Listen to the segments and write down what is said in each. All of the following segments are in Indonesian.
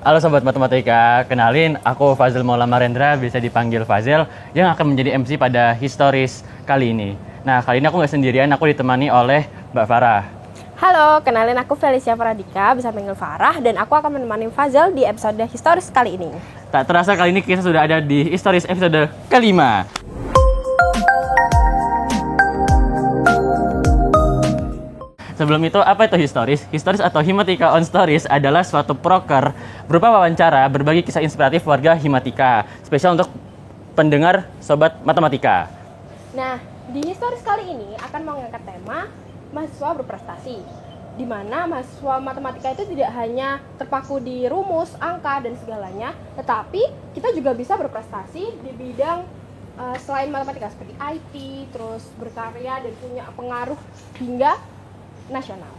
Halo Sobat Matematika, kenalin aku Fazil Maula Marendra, bisa dipanggil Fazil, yang akan menjadi MC pada Historis kali ini. Nah, kali ini aku nggak sendirian, aku ditemani oleh Mbak Farah. Halo, kenalin aku Felicia Pradika, bisa panggil Farah, dan aku akan menemani Fazil di episode Historis kali ini. Tak terasa kali ini kita sudah ada di Historis episode kelima. Sebelum itu, apa itu Historis? Historis atau Himatika on Stories adalah suatu proker berupa wawancara berbagi kisah inspiratif warga Himatika, spesial untuk pendengar Sobat Matematika. Nah, di Historis kali ini akan mengangkat tema mahasiswa berprestasi, di mana mahasiswa matematika itu tidak hanya terpaku di rumus, angka, dan segalanya, tetapi kita juga bisa berprestasi di bidang selain matematika seperti IT, terus berkarya dan punya pengaruh hingga nasional.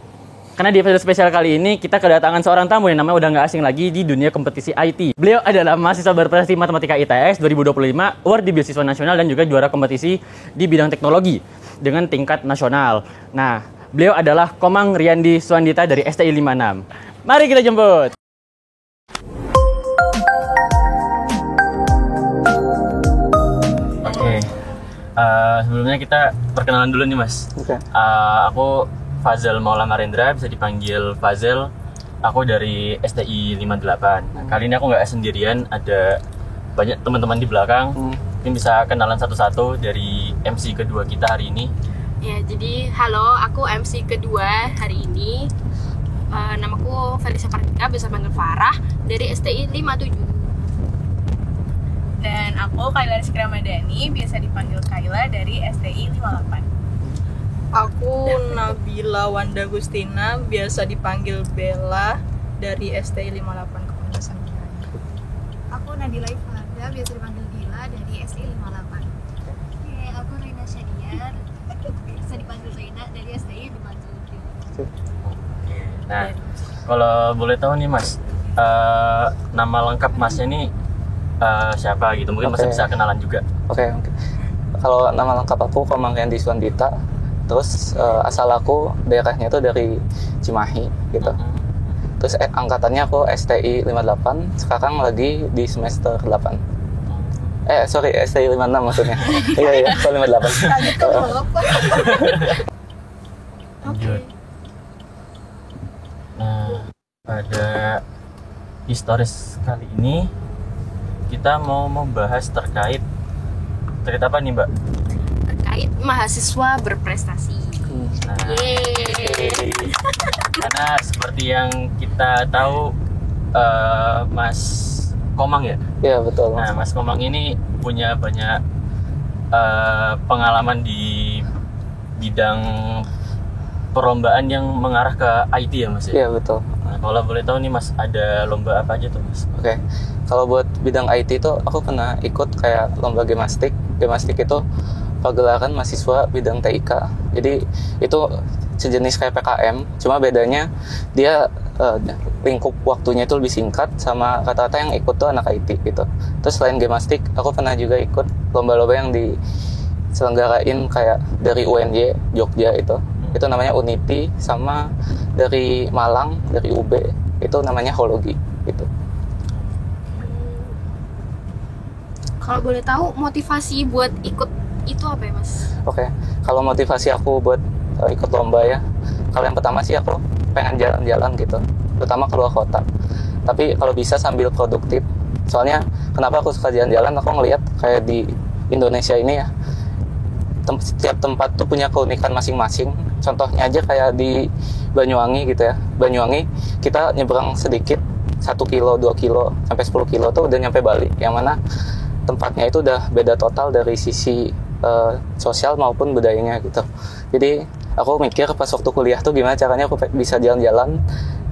Karena di episode spesial kali ini kita kedatangan seorang tamu yang namanya udah nggak asing lagi di dunia kompetisi IT. Beliau adalah mahasiswa berprestasi Matematika ITS 2025, award di beasiswa nasional dan juga juara kompetisi di bidang teknologi dengan tingkat nasional. Nah, beliau adalah Komang Riyandi Suandita dari STI 56. Mari kita jemput. Oke. Sebelumnya kita perkenalan dulu nih, Mas. Oke. Aku Fazil Maula Marendra, bisa dipanggil Fazil. Aku dari STI 58. Nah, kali ini aku nggak sendirian, ada banyak teman-teman di belakang. Mungkin bisa kenalan satu-satu dari MC kedua kita hari ini. Ya, jadi halo, aku MC kedua hari ini. Namaku Felicia Pradika, bisa panggil Farah, dari STI 57. Dan aku Kaila Rizky Ramadhani, biasa dipanggil Kaila dari STI 58. Aku Nabila Wanda Gustina, biasa dipanggil Bella dari STI 58 Kepengurusan Wilayah. Aku Nadila Ifada, biasa dipanggil Dila dari STI 58. Oke, aku Reina Syadiar, biasa dipanggil Reina dari STI 57. Nah, kalau boleh tahu nih Mas, nama lengkap Masnya ini siapa gitu? Mungkin Mas bisa kenalan juga. Oke. Kalau nama lengkap aku Komang Riyandi Suandita. Terus asal aku daerahnya itu dari Cimahi gitu. Terus angkatannya aku STI 58, sekarang lagi di semester 8. STI 56 maksudnya. Iya, aku 58. Kaget tuh Lanjut. Nah, pada Historis kali ini kita mau membahas terkait apa nih, Mbak? Terkait mahasiswa berprestasi. Nah, karena seperti yang kita tahu, Mas Komang ya? Iya, betul. Nah, Mas Komang ini punya banyak pengalaman di bidang perlombaan yang mengarah ke IT ya, Mas? Iya, betul. Nah, kalau boleh tahu nih, Mas, ada lomba apa aja tuh, Mas? Oke. Kalau buat bidang IT itu aku pernah ikut kayak lomba gemastik. Gemastik itu pagelaran mahasiswa bidang TIK. Jadi itu sejenis kayak PKM, cuma bedanya dia lingkup waktunya itu lebih singkat, sama rata-rata yang ikut tuh anak IT gitu. Terus selain gemastik, aku pernah juga ikut lomba-lomba yang diselenggarain kayak dari UNY Jogja itu namanya Uniti, sama dari Malang, dari UB itu namanya Hologi gitu. Kalau boleh tahu motivasi buat ikut itu apa ya, Mas? Oke, kalau motivasi aku buat ikut lomba ya, kalau yang pertama sih aku pengen jalan-jalan gitu, terutama keluar kota. Tapi kalau bisa sambil produktif. Soalnya kenapa aku suka jalan-jalan? Aku ngelihat kayak di Indonesia ini ya, setiap tempat tuh punya keunikan masing-masing. Contohnya aja kayak di Banyuwangi gitu ya. Banyuwangi kita nyebrang sedikit 1 kilo, 2 kilo, sampai 10 kilo tuh udah nyampe Bali. Yang mana tempatnya itu udah beda total dari sisi sosial maupun budayanya gitu. Jadi aku mikir pas waktu kuliah tuh gimana caranya aku bisa jalan-jalan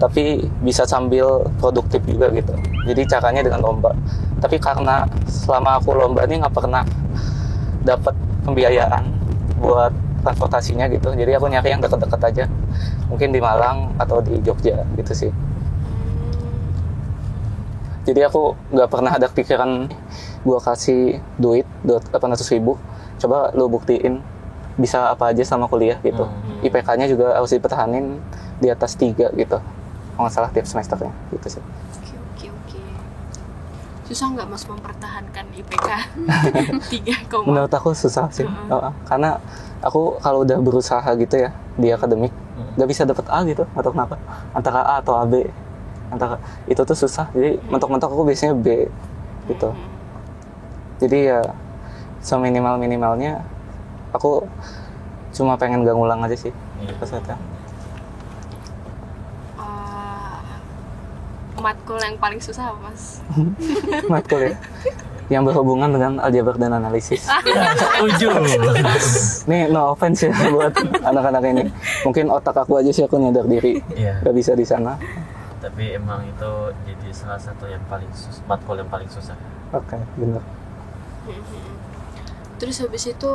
tapi bisa sambil produktif juga gitu. Jadi caranya dengan lomba. Tapi karena selama aku lomba ini nggak pernah dapat pembiayaan buat transportasinya gitu. Jadi aku nyari yang dekat-dekat aja. Mungkin di Malang atau di Jogja gitu sih. Jadi aku nggak pernah ada pikiran gua kasih duit 800.000, coba lu buktiin bisa apa aja selama kuliah gitu. IPK-nya juga harus dipertahanin di atas 3 gitu, kalau nggak salah tiap semesternya gitu sih. Oke. susah nggak Mas mempertahankan IPK 3, Menurut aku susah sih. Karena aku kalau udah berusaha gitu ya di akademik nggak bisa dapet A gitu atau kenapa, antara A atau AB, antara itu tuh susah. Jadi mentok-mentok aku biasanya B gitu. Jadi ya seminimal-minimalnya aku cuma pengen gak ngulang aja sih peserta. Matkul yang paling susah apa Mas? Matkul ya yang berhubungan dengan aljabar dan analisis. Setuju. Nih no offense ya buat anak-anak ini. Mungkin otak aku aja sih aku nyadar diri gak bisa di sana. Tapi emang itu jadi salah satu yang paling matkul yang paling susah. Oke, benar. Terus habis itu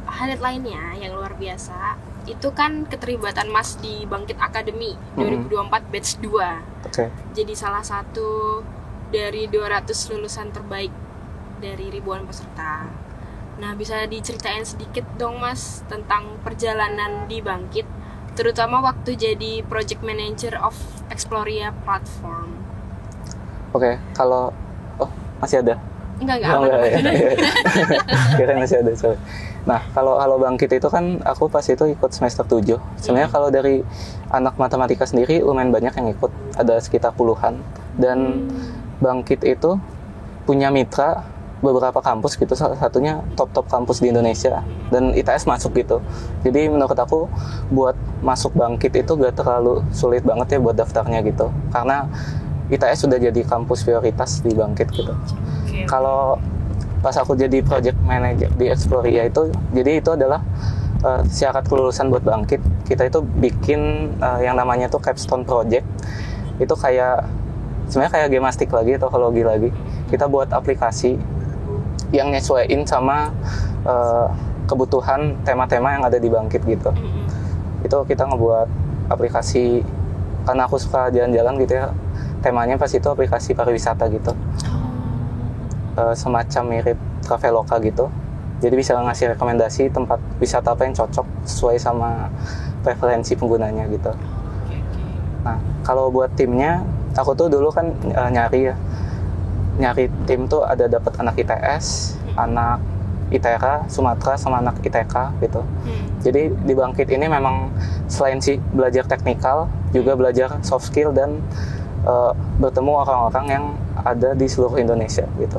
highlight lainnya yang luar biasa itu kan keterlibatan Mas di Bangkit Academy 2024 batch 2. Oke. Jadi salah satu dari 200 lulusan terbaik dari ribuan peserta. Nah, bisa diceritain sedikit dong Mas tentang perjalanan di Bangkit, terutama waktu jadi project manager of Exploria platform. Oke, kalau masih ada? Enggak Oh, aman. enggak, ya. Kirain masih ada, sorry. Nah, kalau Halo Bangkit itu kan aku pas itu ikut semester 7. Sebenarnya kalau dari anak matematika sendiri lumayan banyak yang ikut, ada sekitar puluhan. Dan Bangkit itu punya mitra beberapa kampus gitu, salah satunya top-top kampus di Indonesia. Dan ITS masuk gitu. Jadi menurut aku buat masuk Bangkit itu gak terlalu sulit banget ya buat daftarnya gitu. Karena ITS sudah jadi kampus prioritas di Bangkit gitu. Kalau pas aku jadi project manager di Exploria itu, jadi itu adalah syarat kelulusan buat Bangkit. Kita itu bikin yang namanya tuh capstone project. Itu sebenarnya kayak gemastik lagi, teknologi lagi. Kita buat aplikasi yang nyesuaiin sama kebutuhan tema-tema yang ada di Bangkit gitu. Itu kita ngebuat aplikasi, karena aku suka jalan-jalan gitu ya. Temanya pas itu aplikasi pariwisata gitu. Semacam mirip Traveloka gitu. Jadi bisa ngasih rekomendasi tempat wisata apa yang cocok sesuai sama preferensi penggunanya gitu. Nah, kalau buat timnya, aku tuh dulu kan nyari tim tuh ada dapat anak ITS, anak ITERA, Sumatera, sama anak ITK gitu. Jadi di Bangkit ini memang selain belajar teknikal, juga belajar soft skill dan bertemu orang-orang yang ada di seluruh Indonesia gitu.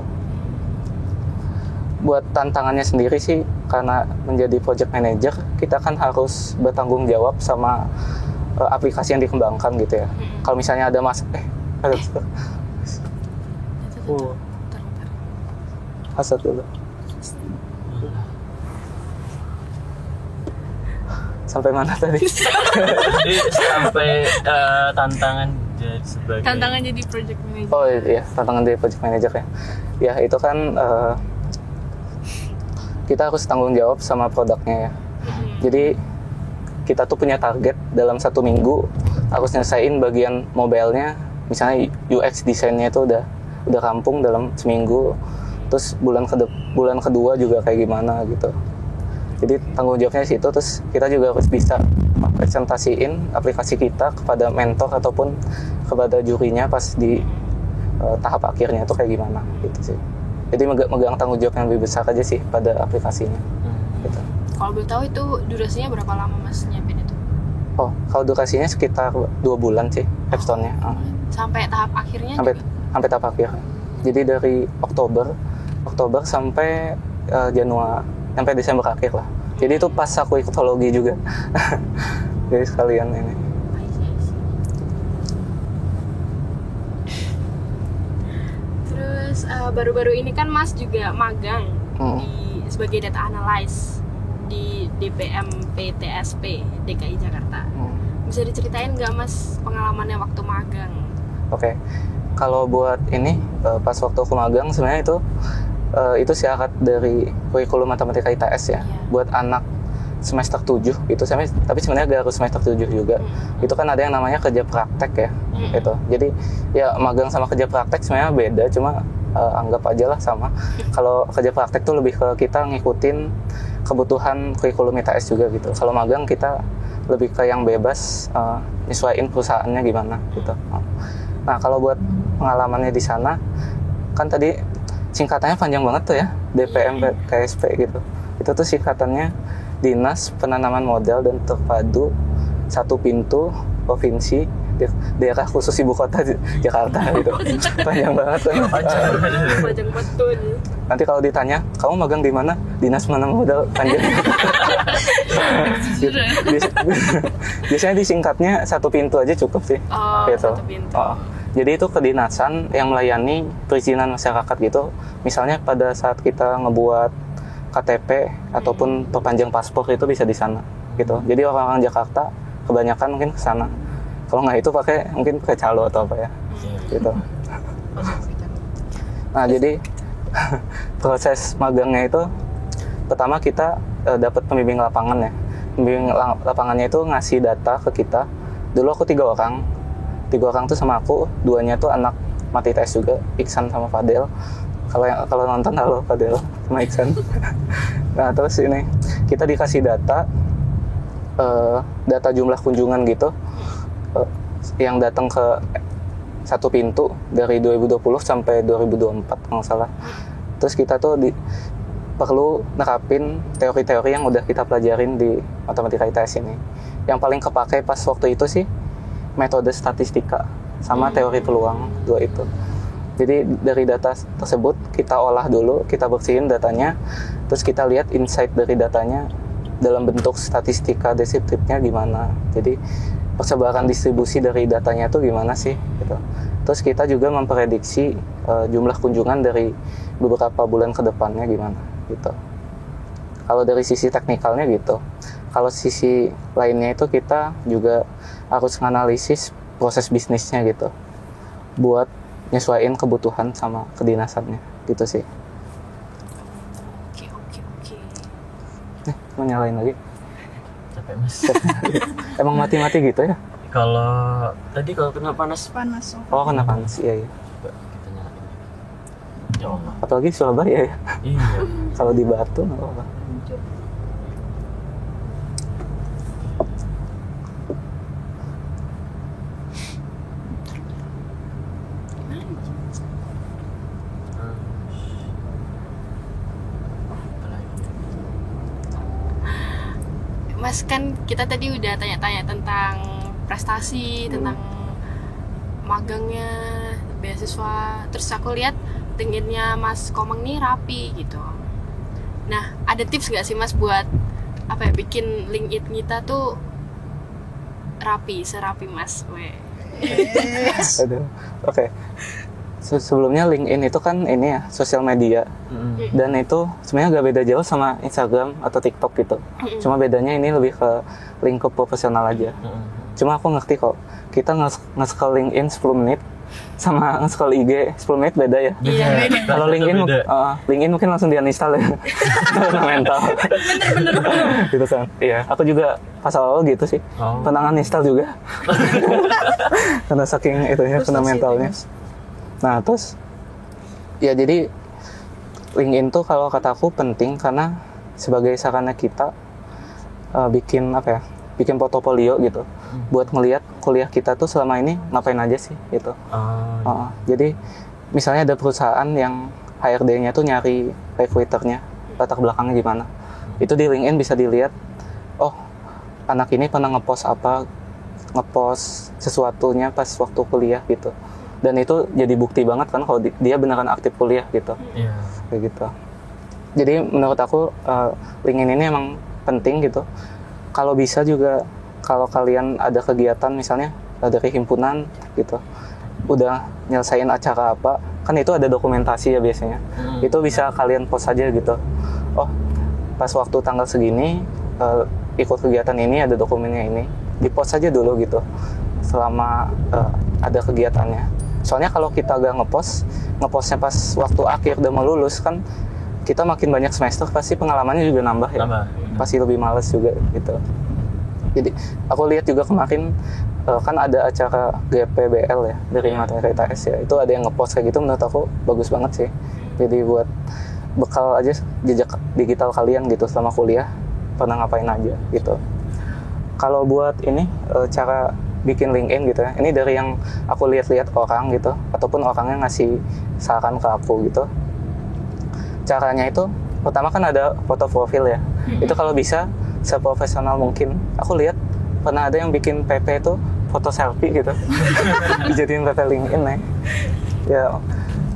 Buat tantangannya sendiri sih, karena menjadi project manager, kita kan harus bertanggung jawab sama aplikasi yang dikembangkan gitu ya. Kalau misalnya ada hasad dulu. Sampai mana tadi? Jadi sampai tantangan jadi project manager. Oh iya, tantangan dari project manager ya. Ya itu kan kita harus tanggung jawab sama produknya ya. Jadi kita tuh punya target dalam 1 minggu harus nyelesain bagian mobile-nya, misalnya UX desainnya itu udah rampung dalam seminggu. Terus bulan kedua juga kayak gimana gitu. Jadi tanggung jawabnya situ. Terus kita juga harus bisa presentasiin aplikasi kita kepada mentor ataupun kepada jurinya pas di tahap akhirnya itu kayak gimana gitu sih. Jadi megang tanggung jawab yang lebih besar aja sih pada aplikasinya. Gitu. Kalau boleh tahu itu durasinya berapa lama Mas nyiapin itu? Oh, kalau durasinya sekitar 2 bulan sih capstone-nya. Sampai tahap akhirnya? Sampai tahap akhir. Jadi dari Oktober sampai Januari, sampai Desember akhir lah. Jadi itu pas aku ikut teknologi juga. Jadi sekalian ini. Terus baru-baru ini kan Mas juga magang sebagai data analyst di DPM PTSP DKI Jakarta. Bisa diceritain nggak Mas pengalamannya waktu magang? Oke. Kalau buat ini pas waktu aku magang sebenarnya itu syarat dari kurikulum matematika ITS ya. Buat anak semester 7 itu tapi sebenarnya gak harus semester 7 juga. Itu kan ada yang namanya kerja praktek ya. Gitu. Jadi ya magang sama kerja praktek sebenarnya beda, cuma anggap aja lah sama. Kalau kerja praktek tuh lebih ke kita ngikutin kebutuhan kurikulum ITS juga gitu. Kalau magang kita lebih ke yang bebas, nyesuaiin perusahaannya gimana gitu. Nah, kalau buat pengalamannya di sana, kan tadi singkatannya panjang banget tuh ya, DPM TSP gitu. Itu tuh singkatannya Dinas Penanaman Modal dan Terpadu Satu Pintu Provinsi Daerah Khusus Ibu Kota Jakarta gitu. Panjang banget kan. Panjang betul. Nanti kalau ditanya, kamu magang di mana? Dinas Penanaman Modal panjang. Biasanya disingkatnya Satu Pintu aja cukup sih. Gitu. Satu Pintu. Jadi itu kedinasan yang melayani perizinan masyarakat gitu. Misalnya pada saat kita ngebuat KTP ataupun perpanjang paspor itu bisa di sana gitu. Jadi orang-orang Jakarta kebanyakan mungkin ke sana. Kalau nggak itu mungkin pakai calo atau apa ya. Gitu. Nah, jadi proses magangnya itu pertama kita dapat pembimbing lapangan ya. Pembimbing lapangannya itu ngasih data ke kita. Dulu aku 3 orang tuh sama aku, 2-nya tuh anak mati tes juga, Iksan sama Fadel. Kalau nonton halo Fadel sama Iksan. Nah terus ini kita dikasih data jumlah kunjungan gitu yang datang ke Satu Pintu dari 2020 sampai 2024 kalau nggak salah. Terus kita tuh perlu nerapin teori-teori yang udah kita pelajarin di matematika ITS ini. Yang paling kepake pas waktu itu sih metode statistika sama teori peluang, 2 itu. Jadi dari data tersebut kita olah dulu, kita bersihin datanya, terus kita lihat insight dari datanya dalam bentuk statistika deskriptifnya gimana. Jadi persebaran distribusi dari datanya itu gimana sih gitu. Terus kita juga memprediksi jumlah kunjungan dari beberapa bulan ke depannya gimana gitu. Kalau dari sisi teknikalnya gitu. Kalau sisi lainnya itu kita juga harus menganalisis proses bisnisnya gitu, buat nyesuaiin kebutuhan sama kedinasannya gitu sih. Oke. Mau nyalain lagi? Capek mas. Emang mati-mati gitu ya? Kalau kena panas. Oh kena panas, iya. Coba kita nyalain. Ya Allah. Apalagi Surabaya ya. Iya. Kalau di Batu nggak apa-apa. Mas, kan kita tadi udah tanya-tanya tentang prestasi, tentang magangnya, beasiswa. Terus aku lihat LinkedIn-nya Mas Komeng nih rapi gitu. Nah, ada tips nggak sih Mas buat bikin LinkedIn kita tuh rapi, serapi Mas? Aduh, oke. Sebelumnya LinkedIn itu kan ini ya, sosial media. Dan itu sebenarnya gak beda jauh sama Instagram atau TikTok gitu. Cuma bedanya ini lebih ke lingkup profesional aja. Cuma aku ngerti kok, kita nge-scroll LinkedIn 10 menit sama nge-scroll IG 10 menit beda ya. Kalau LinkedIn mungkin langsung di-uninstall ya. Mental. Bener. Gitu kan. Iya, aku juga pas awal gitu sih. Pernah uninstall juga. Karena saking itunya fundamentalnya. Nah, terus ya jadi LinkedIn tuh kalau kata aku penting karena sebagai sarana kita bikin portofolio gitu, buat ngelihat kuliah kita tuh selama ini ngapain aja sih gitu. Jadi misalnya ada perusahaan yang HRD-nya tuh nyari recruiter-nya, latar belakangnya gimana, itu di LinkedIn bisa dilihat. Oh, anak ini pernah ngepost sesuatunya pas waktu kuliah gitu. Dan itu jadi bukti banget kan kalau dia beneran aktif kuliah gitu. Kayak gitu. Jadi menurut aku LinkedIn ini emang penting gitu. Kalau bisa juga kalau kalian ada kegiatan misalnya dari himpunan gitu, udah nyelesain acara apa, kan itu ada dokumentasi ya biasanya. Itu bisa kalian post aja gitu. Oh, pas waktu tanggal segini ikut kegiatan ini ada dokumennya ini. Di-post aja dulu gitu. Selama ada kegiatannya. Soalnya kalau kita gak ngepostnya pas waktu akhir udah mau lulus kan, kita makin banyak semester pasti pengalamannya juga nambah ya. Pasti lebih males juga gitu. Jadi aku lihat juga kemarin kan ada acara GPBL ya dari matematika ITS ya. Itu ada yang ngepost kayak gitu, menurut aku bagus banget sih. Jadi buat bekal aja jejak digital kalian gitu selama kuliah pernah ngapain aja gitu. Kalau buat ini cara bikin LinkedIn gitu ya. Ini dari yang aku lihat-lihat orang gitu, ataupun orangnya ngasih saran ke aku gitu. Caranya itu pertama kan ada foto profil ya. Itu kalau bisa seprofesional mungkin. Aku lihat pernah ada yang bikin PP itu foto selfie gitu. Dijadiin PP LinkedIn ya. Ya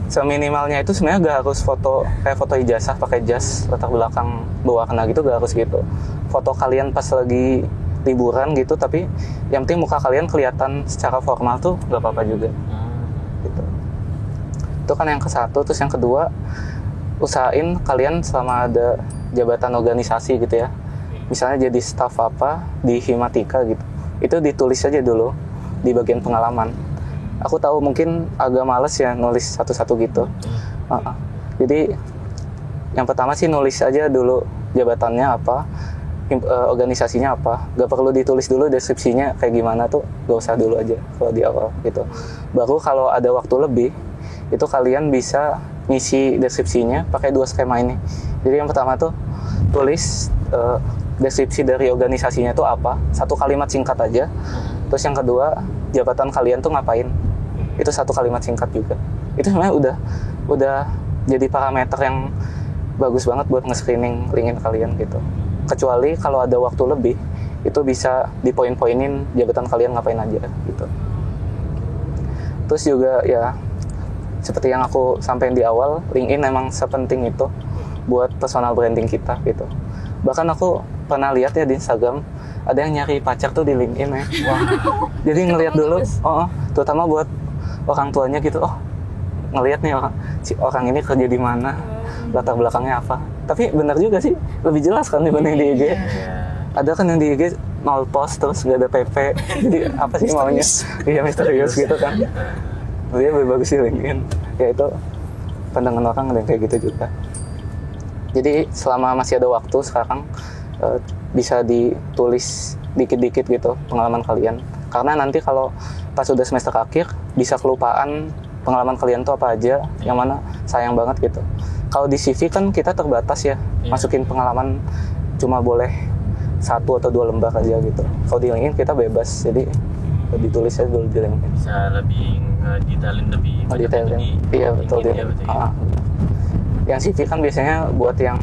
seminimalnya itu sebenarnya gak harus foto kayak foto ijazah pakai jas latar belakang berwarna gitu, gak harus gitu. Foto kalian pas lagi liburan gitu, tapi yang penting muka kalian kelihatan secara formal tuh gak apa-apa juga gitu. Itu kan yang ke-1. Terus yang kedua, usahain kalian selama ada jabatan organisasi gitu ya, misalnya jadi staf apa di Himatika gitu, itu ditulis aja dulu di bagian pengalaman. Aku tahu mungkin agak males ya nulis satu-satu gitu. Jadi yang pertama sih nulis aja dulu jabatannya apa, organisasinya apa. Gak perlu ditulis dulu deskripsinya kayak gimana tuh, gak usah dulu aja kalau di awal gitu. Baru kalau ada waktu lebih, itu kalian bisa ngisi deskripsinya pakai 2 skema ini. Jadi yang pertama tuh tulis deskripsi dari organisasinya itu apa, 1 kalimat singkat aja. Terus yang kedua, jabatan kalian tuh ngapain, itu 1 kalimat singkat juga. Itu sebenarnya udah jadi parameter yang bagus banget buat nge-screening LinkedIn kalian gitu. Kecuali kalau ada waktu lebih, itu bisa dipoin-poinin jabatan kalian ngapain aja gitu. Terus juga ya seperti yang aku sampaikan di awal, LinkedIn emang sepenting itu buat personal branding kita gitu. Bahkan aku pernah lihat ya di Instagram, ada yang nyari pacar tuh di LinkedIn ya. Jadi ngelihat dulu, terutama buat orang tuanya gitu, ngelihat nih orang ini kerja di mana, latar belakangnya apa. Tapi benar juga sih, lebih jelas kan dibanding di IG. Ada kan yang di IG 0 post terus gak ada PP, jadi apa sih maunya? Iya, misterius gitu kan. Dia lebih bagus di LinkedIn. Ya itu pandangan orang ada yang kayak gitu juga. Jadi selama masih ada waktu sekarang, bisa ditulis dikit-dikit gitu pengalaman kalian. Karena nanti kalau pas udah semester akhir, bisa kelupaan pengalaman kalian tuh apa aja, yang mana sayang banget gitu. Kalau di CV kan kita terbatas ya, masukin pengalaman cuma boleh 1 atau 2 lembar aja gitu. Kalau di LinkedIn kita bebas, jadi ditulis aja dulu di LinkedIn. Bisa lebih ngedetailin lebih detailin. Iya betul dia. Yang CV kan biasanya buat yang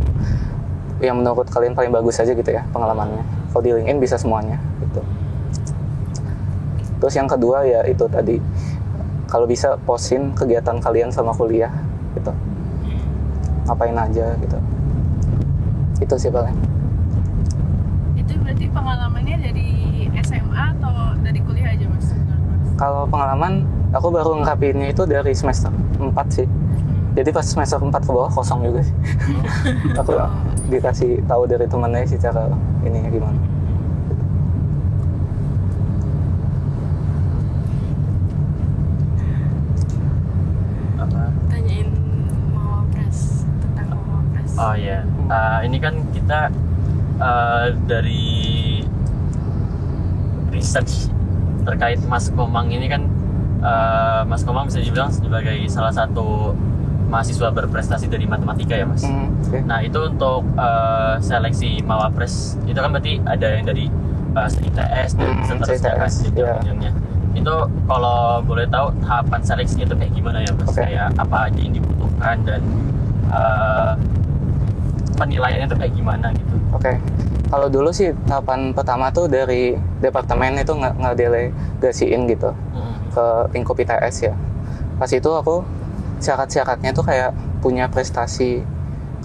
menurut kalian paling bagus aja gitu ya pengalamannya. Kalau di LinkedIn bisa semuanya gitu. Terus yang kedua ya itu tadi, kalau bisa postin kegiatan kalian sama kuliah gitu. Ngapain aja gitu. Itu sih paling. Itu berarti pengalamannya dari SMA atau dari kuliah aja Mas? Kalau pengalaman, aku baru ngerapiinnya itu dari semester 4 sih. Jadi pas semester 4 ke bawah kosong juga sih. Aku dikasih tahu dari temannya sih cara ininya gimana. Tanyain Mawapres, tentang Mawapres. Oh iya, ini kan kita dari research terkait Mas Komang ini kan, Mas Komang bisa dibilang sebagai salah satu mahasiswa berprestasi dari matematika ya Mas. Okay. Nah itu untuk seleksi Mawapres itu kan berarti ada yang dari ITS dan seterusnya kan jenjang-jenjangnya. Itu kalau boleh tahu tahapan seleksinya itu kayak gimana ya Mas? Kayak apa aja yang dibutuhkan dan penilaiannya itu kayak gimana gitu? Oke. Kalau dulu sih tahapan pertama tuh dari departemen itu ngedelegasiin gitu ke lingkup ITS ya. Pas itu aku syarat-syaratnya tuh kayak punya prestasi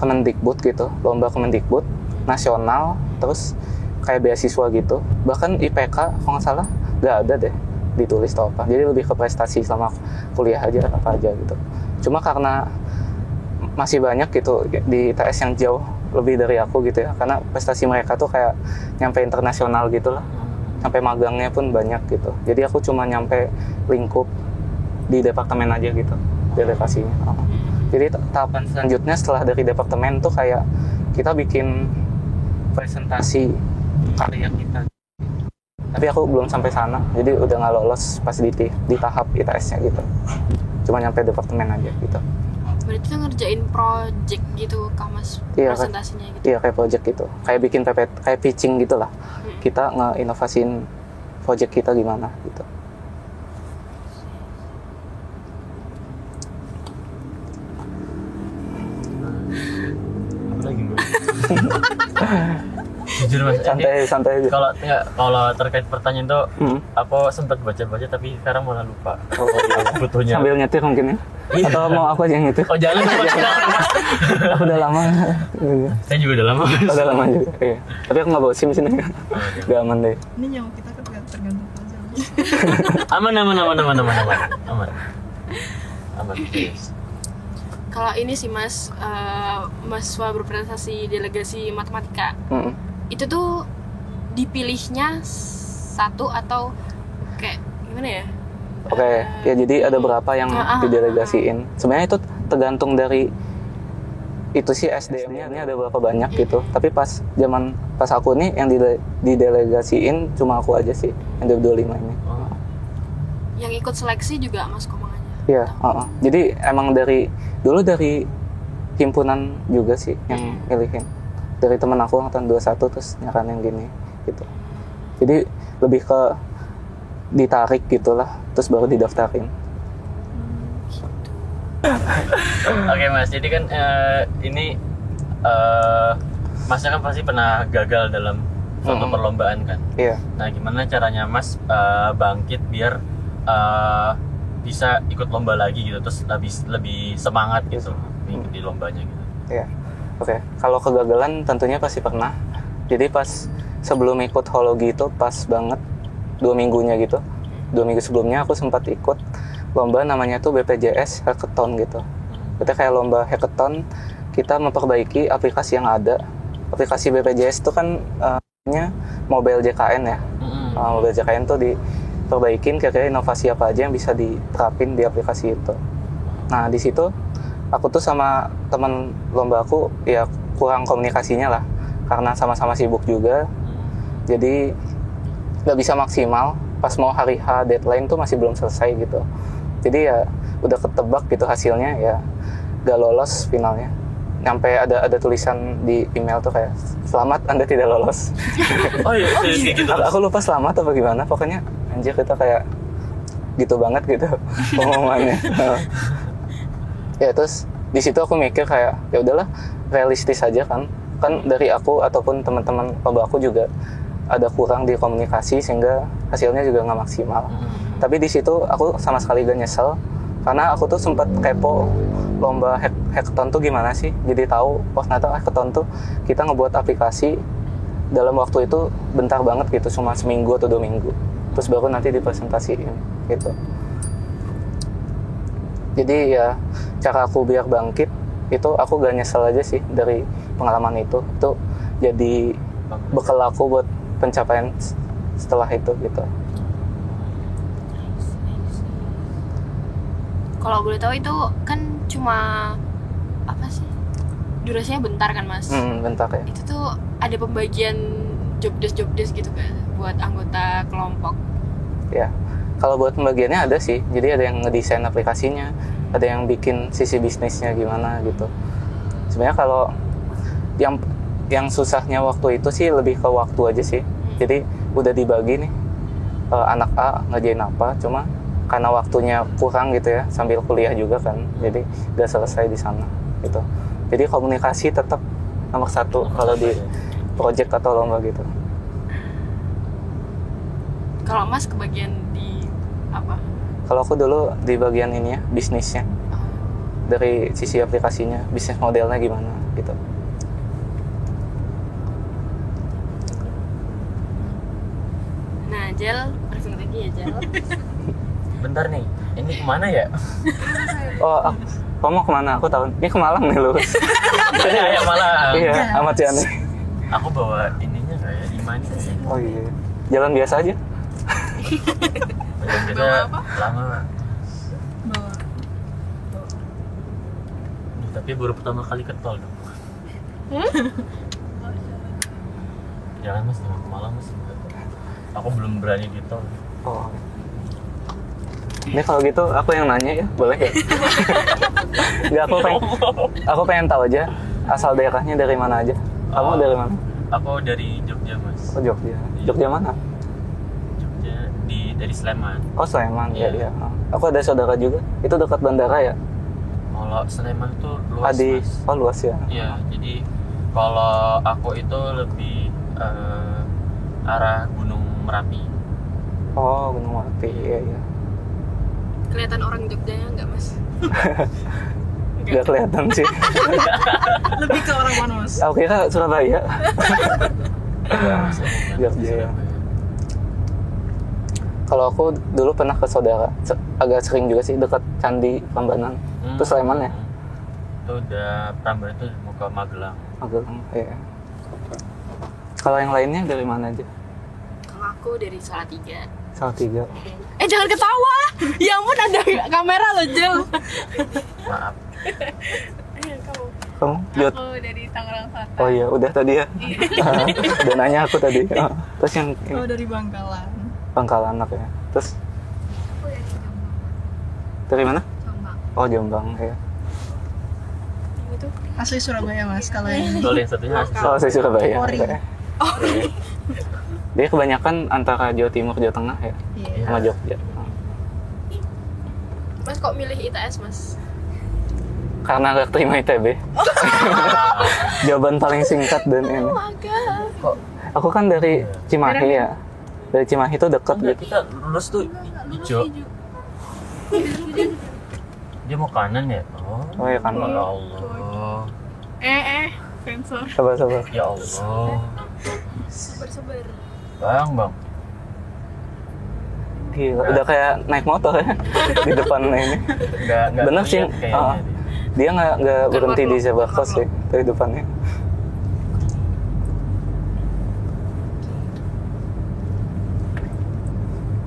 Kemendikbud gitu, lomba Kemendikbud nasional, terus kayak beasiswa gitu. Bahkan IPK kalau nggak salah nggak ada deh ditulis atau apa. Jadi lebih ke prestasi selama kuliah aja apa aja gitu. Cuma karena masih banyak gitu di ITS yang jauh lebih dari aku gitu ya, karena prestasi mereka tuh kayak nyampe internasional gitu lah, sampai magangnya pun banyak gitu. Jadi aku cuma nyampe lingkup di departemen aja gitu delegasinya. Jadi tahapan selanjutnya setelah dari departemen tuh kayak kita bikin presentasi karya kita. Tapi aku belum sampai sana, jadi udah nggak lolos pas di tahap ITS-nya gitu. Cuma nyampe departemen aja gitu. Berarti tuh ngerjain project gitu Kak Mas, iya, presentasinya gitu. Iya kayak project gitu, kayak bikin PPT, kayak pitching gitu lah. Kita nge-inovasiin project kita gimana gitu. Apa lagi gue? Jujur mas, Santai aja. Kalau terkait pertanyaan itu, aku sempat baca-baca tapi sekarang malah lupa. Oh, iya. Butuhnya. Sambil nyetir mungkin ya? Iya. Atau mau aku aja yang nyetir? Oh jangan mas. Aku udah lama. Saya juga udah lama. Udah lama juga. Iya. Tapi aku nggak bawa SIM sini. Gak aman deh. Ini nyawa kita kan tergantung aja. Aman. Yes. Kalau ini sih mas, mahasiswa berprestasi delegasi matematika, itu tuh dipilihnya satu atau kayak gimana ya? Oke, ya jadi ada berapa yang didelegasiin. Sebenarnya itu tergantung dari itu sih SDM-nya ini ada berapa banyak gitu. Tapi pas aku nih yang didelegasiin cuma aku aja sih yang 25 ini. Yang ikut seleksi juga mas Komang aja? Iya, jadi emang dari himpunan juga sih yang milihin. Dari teman aku angkatan 21 terus nyaranin gini gitu. Jadi lebih ke ditarik gitulah, terus baru didaftarin. Oke mas, jadi kan ini masnya kan pasti pernah gagal dalam suatu perlombaan kan? Iya. Nah gimana caranya mas bangkit biar bisa ikut lomba lagi gitu, terus lebih semangat gitu mengikuti lombanya gitu? Iya. Oke. Kalau kegagalan tentunya pasti pernah. Jadi pas sebelum ikut hologi itu pas banget 2 minggunya gitu. 2 minggu sebelumnya aku sempat ikut lomba namanya tuh BPJS Hackathon gitu. Itu kayak lomba hackathon, kita memperbaiki aplikasi yang ada. Aplikasi BPJS itu kan mobile JKN ya. Mobile JKN tuh diperbaikin kira-kira inovasi apa aja yang bisa diterapin di aplikasi itu. Nah, di situ aku tuh sama teman lomba aku ya kurang komunikasinya lah. Karena sama-sama sibuk juga. Jadi nggak bisa maksimal. Pas mau hari H deadline tuh masih belum selesai gitu. Jadi ya udah ketebak gitu hasilnya, ya gak lolos finalnya. Sampai ada tulisan di email tuh kayak selamat Anda tidak lolos. Oh iya, gitu. Aku lupa selamat apa gimana, pokoknya anjir kita kayak gitu banget gitu pengumumannya. Ya terus di situ aku mikir kayak ya udahlah, realistis aja kan dari aku ataupun teman-teman lomba aku juga ada kurang di komunikasi sehingga hasilnya juga nggak maksimal. Tapi di situ aku sama sekali gak nyesel karena aku tuh sempat kepo lomba hackathon tuh gimana sih. Jadi tahu ternyata hackathon tuh kita ngebuat aplikasi dalam waktu itu bentar banget gitu, cuma seminggu atau 2 minggu. Terus baru nanti dipresentasiin gitu. Jadi ya cara aku biar bangkit itu aku gak nyesel aja sih dari pengalaman itu. Itu jadi bekal aku buat pencapaian setelah itu gitu. Kalau boleh tahu itu kan cuma apa sih? Durasinya bentar kan mas? Bentar ya. Itu tuh ada pembagian job desk gitu kan buat anggota kelompok? Ya, kalau buat pembagiannya ada sih. Jadi ada yang ngedesain aplikasinya, ada yang bikin sisi bisnisnya gimana gitu. Sebenarnya kalau yang susahnya waktu itu sih lebih ke waktu aja sih. Jadi udah dibagi nih anak A ngerjain apa, cuma karena waktunya kurang gitu ya, sambil kuliah juga kan, jadi gak selesai di sana gitu. Jadi komunikasi tetap nomor 1 kalau di project atau lomba gitu. Kalau mas kebagian di apa? Kalau aku dulu di bagian ini ya, bisnisnya. Dari sisi aplikasinya, bisnis modelnya gimana gitu. Nah, Jel, briefing lagi ya, Jel. Bentar nih, ini kemana ya? Oh, kamu mau kemana? Aku tahu. Ini ke Malang nih, Lus. Ya Malang. Iya, amat ya nih. Aku bawa ininya nggak ya? Imani kayaknya. Oh iya. Jalan biasa aja. Jalan biasa lama. Bawa. Tapi baru pertama kali ke tol dong. Jangan mas, jangan ke Malang mas. Aku belum berani di tol. Oh. Ini kalau gitu aku yang nanya ya, boleh ya? Nggak, aku pengen tahu aja asal daerahnya dari mana aja. Kamu dari mana? Aku dari Jogja mas. Oh Jogja. Jogja mana? Jogja dari Sleman. Oh Sleman, Iya. ya. Aku ada saudara juga. Itu dekat bandara ya? Kalau Sleman tuh luas, Adi, Mas. oh luas ya. Iya, jadi kalau aku itu lebih arah Gunung Merapi. Oh Gunung Merapi, iya. Kelihatan orang Jogjanya nggak mas? Gak kelihatan sih. Lebih ke orang mana mas? Aku kira Surabaya. Mas, aku nggak Jogja, di ya. Surabaya. Kalau aku dulu pernah ke saudara, agak sering juga sih dekat Candi Prambanan. Itu Sleman ya? Itu udah Prambanan itu mau ke Magelang. Magelang, iya. Kalau yang lainnya dari mana aja? Kalau aku dari Salatiga. Salatiga. Jangan ketawa. Ya ampun ada kamera loh Jel. Maaf. Kamu? Jod? Aku dari Tangerang Selatan. Oh iya, udah tadi ya. Udah nanya aku tadi. Terus yang Oh dari Bangkalan. Pangkalan anak ya. Terus Aku dari Jombang. dari mana? Jombang. Oh Jombang ya. Asli Surabaya mas kalau yang Kalau yang satunya asli. Oh saya Surabaya. Ori. Oke. Dia kebanyakan antara Jawa Timur, Jawa Tengah ya, Iya. sama Jogja. Mas kok milih ITS mas? Karena gak terima ITB. Jawaban paling singkat dan ini. Kok Aku kan dari Cimahi ya. Dari Cimahi itu deket enggak, gitu. kita lulus tuh hijau. Dia mau kanan ya? Oh ya kan. Ya Allah. Sensor. Sabar. Ya Allah. Sabar. Bang. Gila, udah kayak naik motor ya di depan ini. Enggak Bener sih. ngeliat kayaknya Dia nggak berhenti di zebra cross sih dari depannya.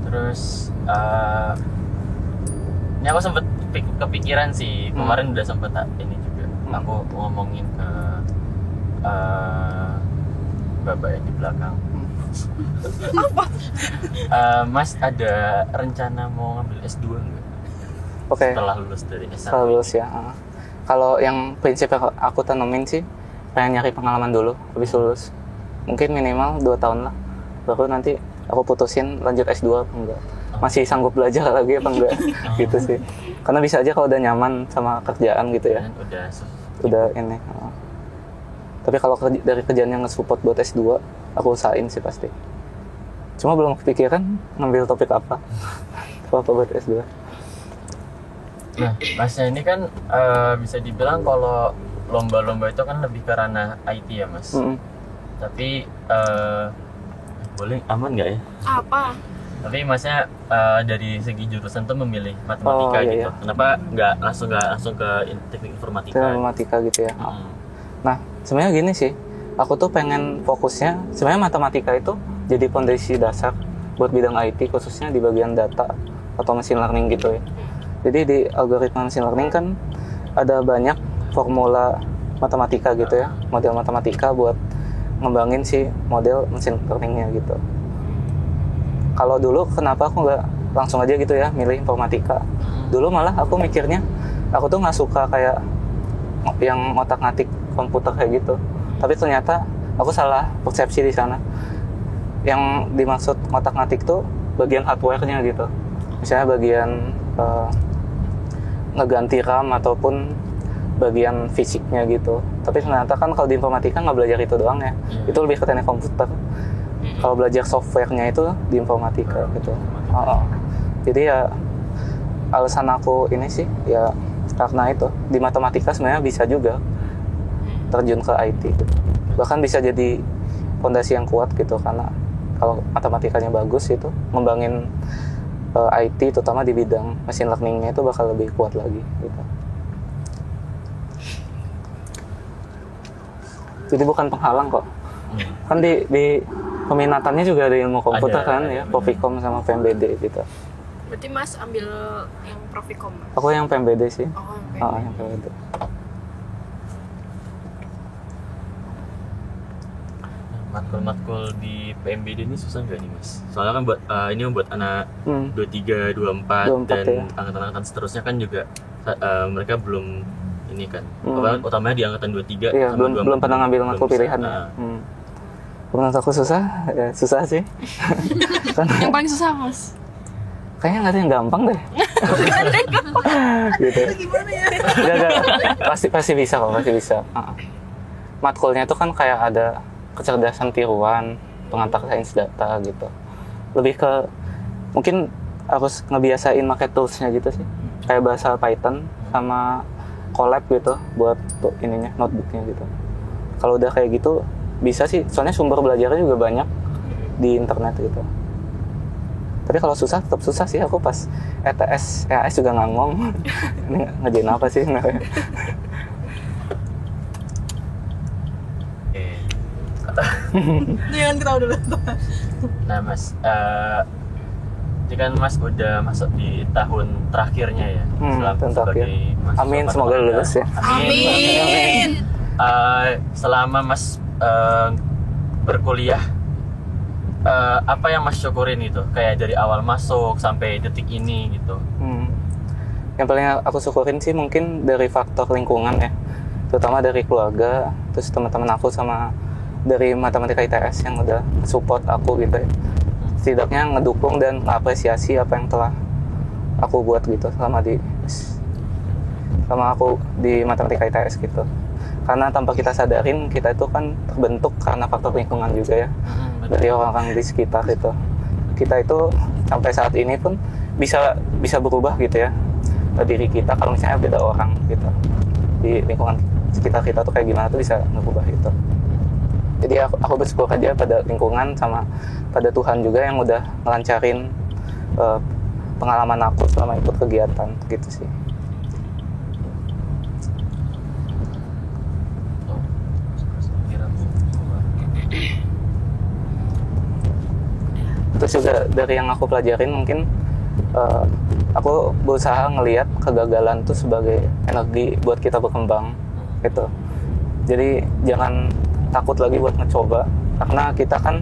Terus ini aku sempet kepikiran sih, kemarin udah sempet ini juga aku ngomongin ke bapak yang di belakang. Mas ada rencana mau ngambil S2 nggak? Oke. Setelah lulus dari S1? Kalau lulus ya. Kalau yang prinsip yang aku tanemin sih pengen nyari pengalaman dulu habis lulus. Mungkin minimal 2 tahun lah. Baru nanti aku putusin lanjut S2 apa enggak. Masih sanggup belajar lagi apa enggak gitu sih. Karena bisa aja kalau udah nyaman sama kerjaan gitu ya. Dan Udah ini. Tapi kalau dari kerjaan yang nge-support buat S2, aku usahain sih pasti. Cuma belum kepikiran ngambil topik apa. Apa buat S2. Nah, Masnya ini kan bisa dibilang kalau lomba-lomba itu kan lebih ke ranah IT ya, Mas. Tapi boleh aman nggak ya? Apa? Tapi Masnya dari segi jurusan tuh memilih matematika iya, gitu. iya. Kenapa nggak langsung ke teknik informatika? Matematika gitu ya. Nah, sebenarnya gini sih. Aku tuh pengen fokusnya, sebenarnya matematika itu jadi fondasi dasar buat bidang IT, khususnya di bagian data atau machine learning gitu ya. Jadi di algoritma machine learning kan ada banyak formula matematika gitu ya, model matematika buat ngembangin si model machine learningnya gitu. Kalau dulu kenapa aku nggak langsung aja gitu ya milih informatika? Dulu malah aku mikirnya, aku tuh nggak suka kayak yang otak-ngatik komputer kayak gitu. Tapi ternyata aku salah persepsi di sana. Yang dimaksud otak-ngatik tuh bagian hardware-nya gitu. Misalnya bagian ngeganti RAM ataupun bagian fisiknya gitu. Tapi ternyata kan kalau di informatika nggak belajar itu doang ya. Itu lebih ke teknik komputer. Kalau belajar software-nya itu di informatika gitu. Jadi ya alasan aku ini sih ya karena itu di matematika sebenarnya bisa juga terjun ke IT gitu. Bahkan bisa jadi fondasi yang kuat gitu karena kalau matematikanya bagus itu ngembangin IT terutama di bidang machine learning-nya itu bakal lebih kuat lagi gitu. Jadi bukan penghalang kok. Kan di peminatannya juga ada ilmu komputer Ada, kan ya, Profikom sama PMBD gitu. Berarti Mas ambil yang Profikom? Aku yang PMBD sih. Oh, Yang PMBD. Matkul-matkul di PMBD ini susah nggak nih, Mas? Soalnya kan buat ini buat anak 23, 24 dan ya. angkatan-angkatan seterusnya kan juga mereka belum ini kan. Utamanya di angkatan 23 Iya, sama belum pernah ngambil belum matkul bisa. pilihan. Menurut aku susah, ya susah sih. Yang paling susah Mas? kayaknya nggak ada yang gampang deh. Gitu. Gimana ya? Gak. Pasti bisa kok, pasti bisa. Matkulnya itu kan kayak ada kecerdasan tiruan, pengantar sains data gitu. Lebih ke mungkin harus ngebiasain pakai toolsnya gitu sih. Kayak bahasa Python sama Colab gitu buat ininya, notebooknya gitu. Kalau udah kayak gitu bisa sih, soalnya sumber belajarnya juga banyak di internet gitu. Tapi kalau susah, tetap susah sih. Aku pas EAS juga ngangong. Ini ngerjain apa sih? Jangan ketawa dulu. Nah Mas, ini kan Mas udah masuk di tahun terakhirnya ya, tahun terakhir. mahasiswa Amin, semoga matematika. lulus ya. Amin. Selama Mas berkuliah, apa yang Mas syukurin itu? Kayak dari awal masuk sampai detik ini gitu. Yang paling aku syukurin sih mungkin dari faktor lingkungan ya, terutama dari keluarga, terus teman-teman aku sama dari matematika ITS yang udah support aku gitu ya. Setidaknya ngedukung dan mengapresiasi apa yang telah aku buat gitu selama aku di matematika ITS gitu. Karena tanpa kita sadarin, kita itu kan terbentuk karena faktor lingkungan juga ya, dari orang-orang di sekitar itu. Kita itu sampai saat ini pun bisa berubah gitu ya, diri kita kalau misalnya beda orang gitu. Di lingkungan sekitar kita tuh kayak gimana tuh bisa berubah gitu. Jadi aku bersyukur aja pada lingkungan sama pada Tuhan juga yang udah ngelancarin pengalaman aku selama ikut kegiatan gitu sih. Terus juga dari yang aku pelajarin mungkin aku berusaha ngelihat kegagalan tuh sebagai energi buat kita berkembang gitu. Jadi jangan takut lagi buat ngecoba, karena kita kan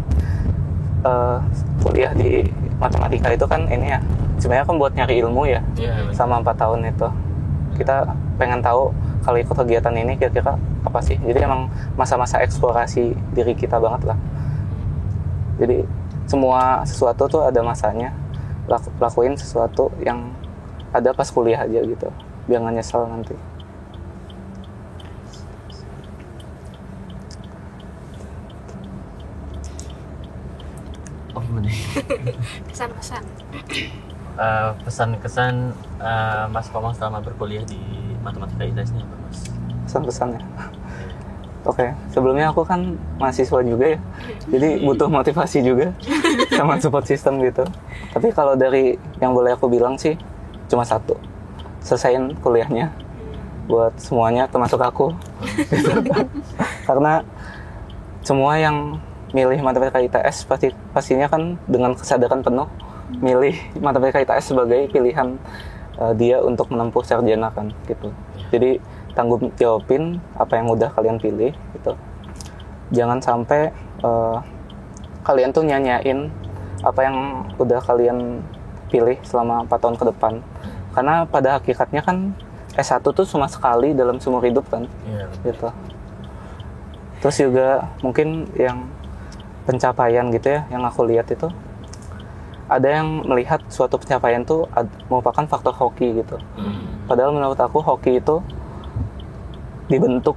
kuliah di matematika itu kan ini ya sebenarnya kan buat nyari ilmu ya. Sama 4 tahun itu kita pengen tahu kalau ikut kegiatan ini kira-kira apa sih. Jadi emang masa-masa eksplorasi diri kita banget lah. Jadi semua sesuatu tuh ada masanya, lakuin sesuatu yang ada pas kuliah aja gitu, biar nggak nyesel nanti. Kesan-kesan. Pesan-kesan Mas Komang selama berkuliah di matematika ITS ini apa Mas? Pesan-pesannya. Oke, sebelumnya aku kan mahasiswa juga ya, jadi butuh motivasi juga sama support system gitu. Tapi kalau dari yang boleh aku bilang sih cuma satu, selesaiin kuliahnya buat semuanya termasuk aku. Gitu. Karena semua yang milih matematika ITS pastinya kan dengan kesadaran penuh milih matematika ITS sebagai pilihan dia untuk menempuh sarjana kan gitu. Jadi tanggung jawabin apa yang udah kalian pilih gitu. Jangan sampai kalian tuh nyanyain apa yang udah kalian pilih selama 4 tahun ke depan. Karena pada hakikatnya kan S1 tuh cuma sekali dalam seumur hidup kan. Gitu. Terus juga mungkin yang pencapaian gitu ya, yang aku lihat itu ada yang melihat suatu pencapaian tuh merupakan faktor hoki gitu. Padahal menurut aku hoki itu dibentuk,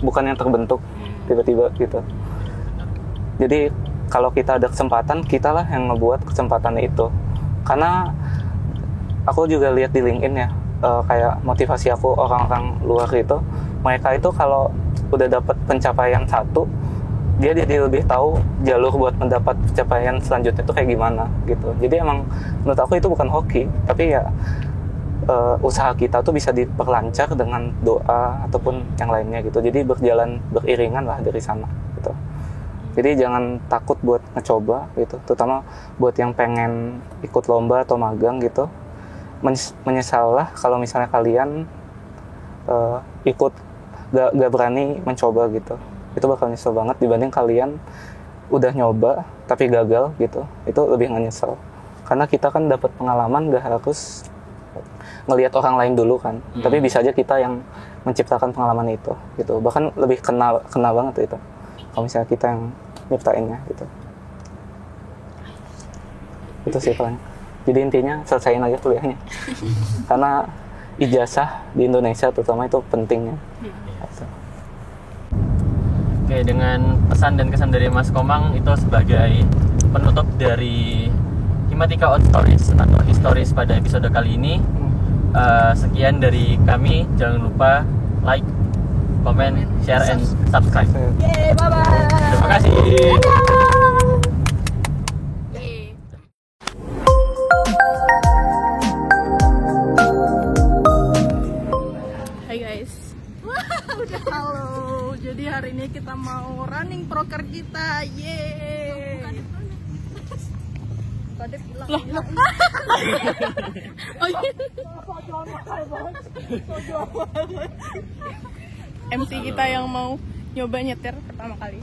bukan yang terbentuk tiba-tiba gitu. Jadi kalau kita ada kesempatan, kita lah yang ngebuat kesempatannya itu. Karena aku juga lihat di LinkedIn ya, kayak motivasi aku orang-orang luar itu, mereka itu kalau udah dapat pencapaian satu, dia jadi lebih tahu jalur buat mendapat pencapaian selanjutnya itu kayak gimana gitu. Jadi emang menurut aku itu bukan hoki, tapi ya usaha kita tuh bisa diperlancar dengan doa ataupun yang lainnya gitu. Jadi berjalan beriringan lah dari sana gitu. Jadi jangan takut buat ngecoba gitu, terutama buat yang pengen ikut lomba atau magang gitu. Menyesal lah kalau misalnya kalian ikut gak berani mencoba gitu. Itu bakal nyesel banget dibanding kalian udah nyoba tapi gagal gitu. Itu lebih nyesel. Karena kita kan dapat pengalaman gak harus ngelihat orang lain dulu kan, tapi bisa aja kita yang menciptakan pengalaman itu gitu. Bahkan lebih kena banget itu kalau misalnya kita yang nyiptainnya gitu. Itu sih paling. Jadi intinya selesaiin aja kuliahnya. Karena ijazah di Indonesia terutama itu pentingnya. Oke, dengan pesan dan kesan dari Mas Komang itu sebagai penutup dari Himatika on Stories atau Historis pada episode kali ini. Sekian dari kami, jangan lupa like, comment, share, and subscribe. Yeay, bye-bye. Terima kasih. Hai guys. Halo. Jadi hari ini kita mau running proker kita. Yeay. Kadep hilang. Oh iya. MC kita yang mau nyoba nyetir pertama kali.